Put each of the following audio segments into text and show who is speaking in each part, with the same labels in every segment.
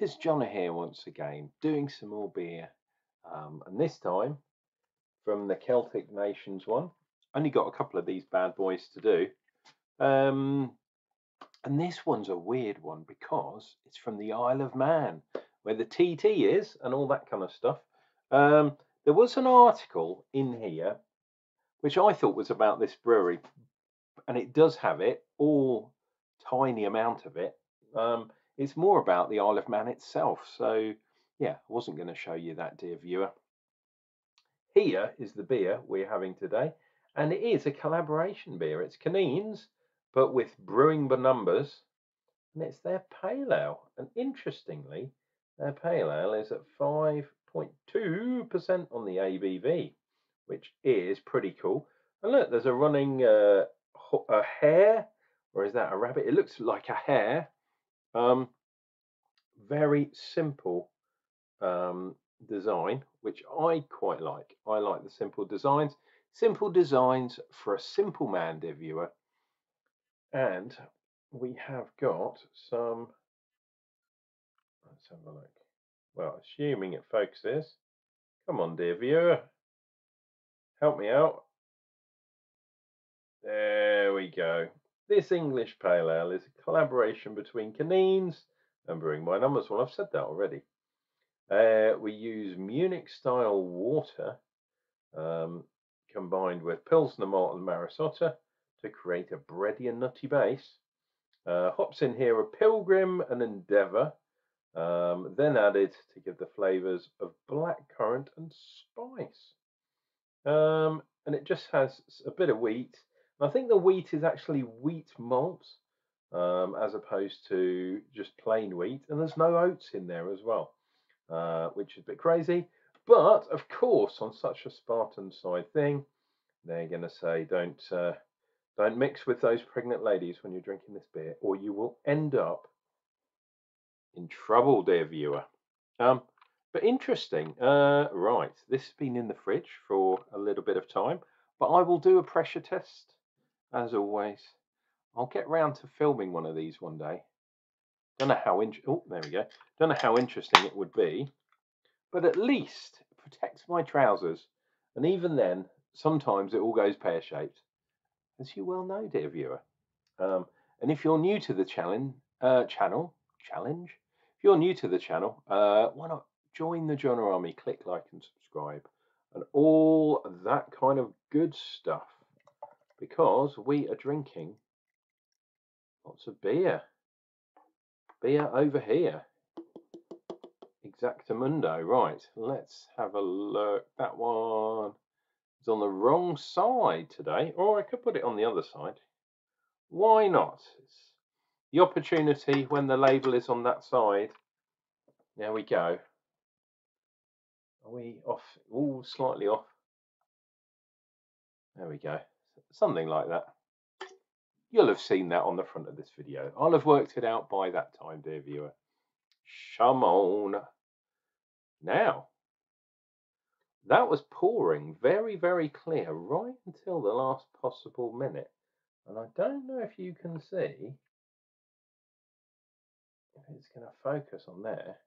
Speaker 1: 'Tis John here once again, doing some more beer, and this time from the Celtic Nations one. Only got a couple of these bad boys to do, um, and this one's a weird one because it's from the Isle of Man, where the TT is and all that kind of stuff. There was an article in here which I thought was about this brewery, and it does have it, all tiny amount of it. It's more about the Isle of Man itself. So, yeah, I wasn't going to show you that, dear viewer. Here is the beer we're having today, and it is a collaboration beer. It's Kaneens, but with Brewing by Numbers, and it's their pale ale. And interestingly, their pale ale is at 5.2% on the ABV, which is pretty cool. And look, there's a running a hare, or is that a rabbit? It looks like a hare. Very simple design, which I quite like. I like the simple designs. Simple designs for a simple man, dear viewer. And we have got some. Let's have a look. Well, assuming it focuses. Come on, dear viewer. Help me out. There we go. This English Pale Ale is a collaboration between Kaneens and Brewing by Numbers. Well, I've said that already. We use Munich-style water combined with Pilsner malt and Marisota to create a bready and nutty base. Hops in here are Pilgrim and Endeavour, then added to give the flavours of blackcurrant and spice. And it just has a bit of wheat. I think the wheat is actually wheat malt as opposed to just plain wheat, and there's no oats in there as well, which is a bit crazy. But of course, on such a Spartan side thing, they're going to say don't mix with those pregnant ladies when you're drinking this beer, or you will end up in trouble, dear viewer. But interesting. Right, this has been in the fridge for a little bit of time, but I will do a pressure test as always. I'll get round to filming one of these one day. Don't know how there we go. Don't know how interesting it would be, but at least it protects my trousers. And even then, sometimes it all goes pear-shaped, as you well know, dear viewer. And if you're new to the challenge, if you're new to the channel, why not join the Jonah Army? Click like and subscribe, and all that kind of good stuff, because we are drinking lots of beer. Beer over here. Exactamundo. Right, let's have a look. That one is on the wrong side today, or I could put it on the other side. Why not? It's the opportunity when the label is on that side. There we go. Are we off? All slightly off. There we go. Something like that. You'll have seen that on the front of this video. I'll have worked it out by that time, dear viewer. Come on. Now, that was pouring very, very clear right until the last possible minute. And I don't know if you can see if it's going to focus on there.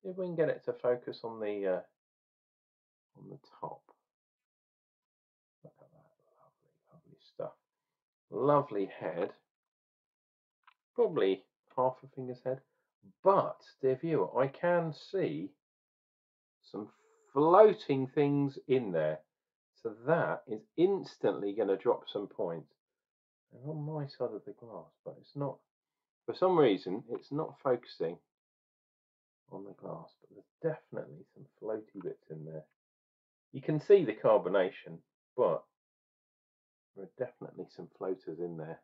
Speaker 1: See if we can get it to focus on the top. Look at that, lovely, lovely stuff. Lovely head, probably half a finger's head. But, dear viewer, I can see some floating things in there. So that is instantly going to drop some points. They're on my side of the glass, but it's not, for some reason, it's not focusing on the glass, but there's definitely some floaty bits in there. You can see the carbonation, but there are definitely some floaters in there,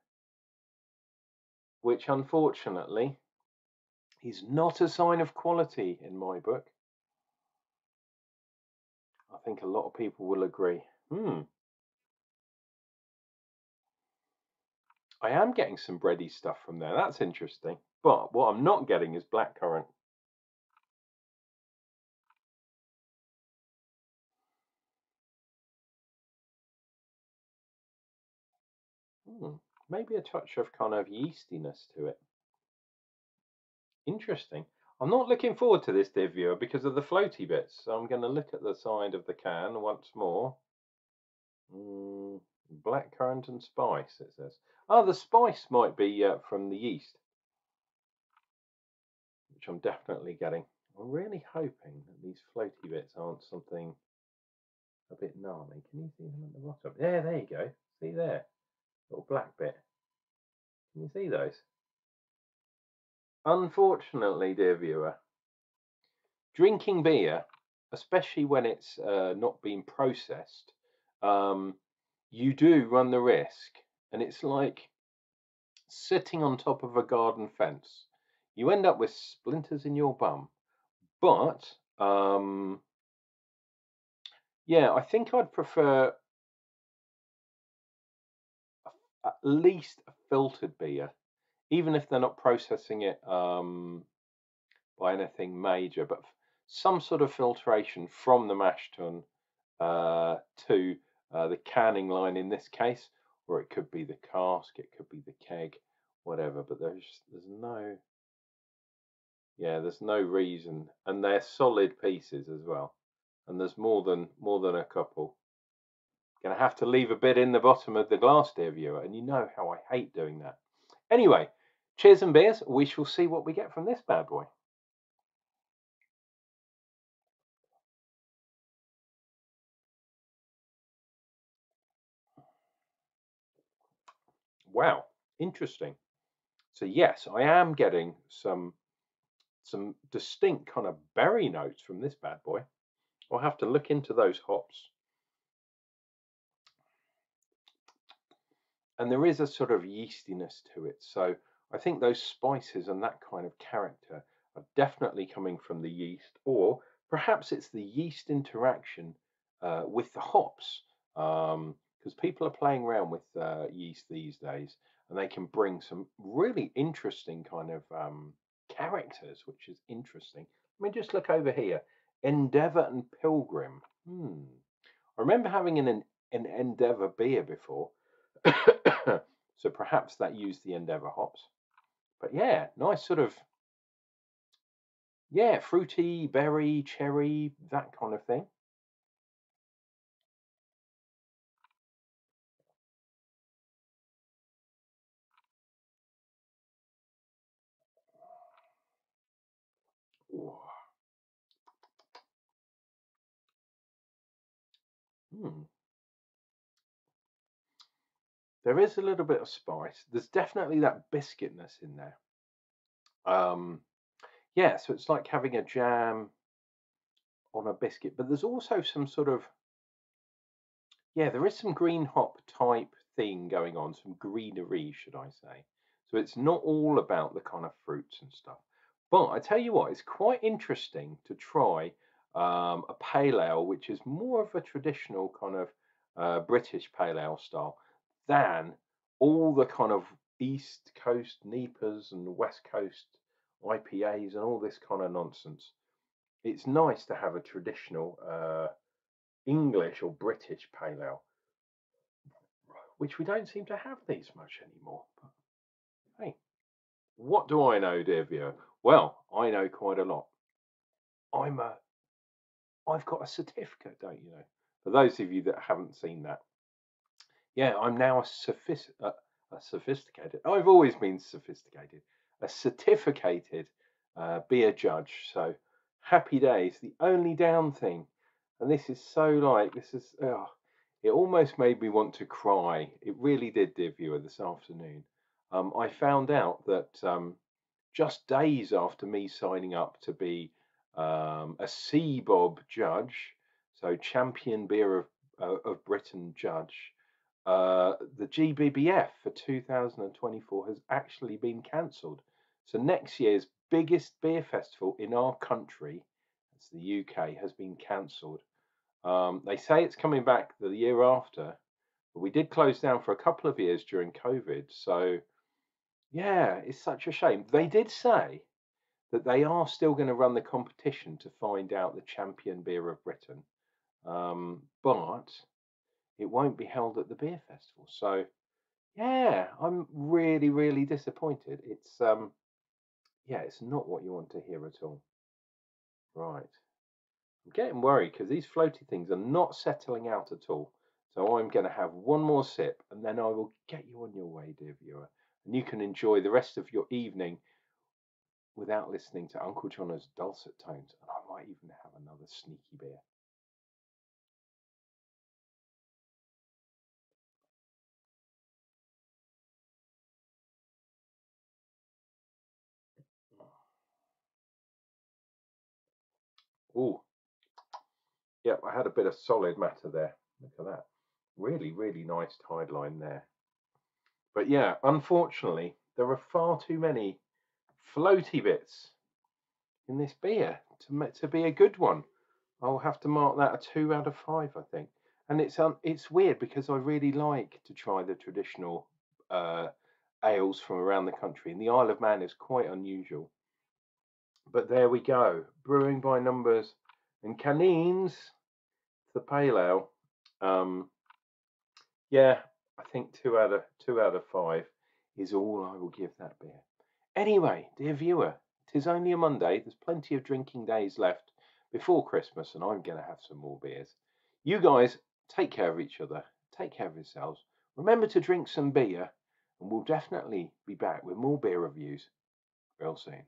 Speaker 1: which unfortunately is not a sign of quality in my book. I think a lot of people will agree. I am getting some bready stuff from there. That's interesting. But what I'm not getting is blackcurrant. Maybe a touch of kind of yeastiness to it. Interesting. I'm not looking forward to this, dear viewer, because of the floaty bits. So I'm going to look at the side of the can once more. Blackcurrant and spice, it says. Oh, the spice might be from the yeast, which I'm definitely getting. I'm really hoping that these floaty bits aren't something a bit gnarly. Can you see them at the bottom? Yeah, there you go. See there, little black bit. Can you see those? Unfortunately, dear viewer, drinking beer, especially when it's not being processed, um, you do run the risk, and it's like sitting on top of a garden fence. You end up with splinters in your bum. But yeah, I think I'd prefer at least a filtered beer, even if they're not processing it by anything major, but some sort of filtration from the mash tun to the canning line in this case, or it could be the cask, it could be the keg, whatever. But there's no, yeah, there's no reason, and they're solid pieces as well. And there's more than a couple. Gonna have to leave a bit in the bottom of the glass, dear viewer, and you know how I hate doing that. Anyway, cheers and beers. We shall see what we get from this bad boy. Wow, interesting. So yes, I am getting some distinct kind of berry notes from this bad boy. I'll have to look into those hops. And there is a sort of yeastiness to it. So I think those spices and that kind of character are definitely coming from the yeast, or perhaps it's the yeast interaction with the hops, because people are playing around with yeast these days, and they can bring some really interesting kind of characters, which is interesting. Let me just look over here. Endeavour and Pilgrim. I remember having an Endeavour beer before. So perhaps that used the Endeavour hops. But yeah, nice sort of, yeah, fruity, berry, cherry, that kind of thing. Ooh. Hmm. There is a little bit of spice. There's definitely that biscuitness in there. Um, yeah, so it's like having a jam on a biscuit, but there's also some sort of, yeah, there is some green hop type thing going on, some greenery, should I say. So it's not all about the kind of fruits and stuff. But I tell you what, it's quite interesting to try a pale ale, which is more of a traditional kind of British pale ale style than all the kind of East Coast NEPAs and West Coast IPAs and all this kind of nonsense. It's nice to have a traditional English or British pale ale, which we don't seem to have these much anymore. But hey, what do I know, dear viewer? Well, I know quite a lot. I'm a, I've got a certificate, don't you know? For those of you that haven't seen that, yeah, I'm now a sophisticated. I've always been sophisticated, a certificated beer judge. So happy days. The only down thing, and this is so like this is. Oh, it almost made me want to cry. It really did, dear viewer, this afternoon. I found out that just days after me signing up to be a CBOB judge, so Champion Beer of Britain judge, the GBBF for 2024 has actually been cancelled. So next year's biggest beer festival in our country, that's the UK, has been cancelled. They say it's coming back the year after, but we did close down for a couple of years during COVID. So yeah, it's such a shame. They did say that they are still going to run the competition to find out the champion beer of Britain, but it won't be held at the beer festival. So yeah, I'm really, really disappointed. It's yeah, it's not what you want to hear at all. Right. I'm getting worried because these floaty things are not settling out at all. So I'm going to have one more sip and then I will get you on your way, dear viewer. And you can enjoy the rest of your evening without listening to Uncle John's dulcet tones. And I might even have another sneaky beer. Oh, yeah, I had a bit of solid matter there. Look at that. Really, really nice tide line there. But yeah, unfortunately, there are far too many floaty bits in this beer to be a good one. I'll have to mark that a 2 out of 5, I think. And it's weird because I really like to try the traditional ales from around the country, and the Isle of Man is quite unusual. But there we go, brewing by numbers, and Kaneens, the pale ale. Yeah, I think 2 out of 5 is all I will give that beer. Anyway, dear viewer, 'tis only a Monday. There's plenty of drinking days left before Christmas, and I'm going to have some more beers. You guys take care of each other. Take care of yourselves. Remember to drink some beer, and we'll definitely be back with more beer reviews real soon.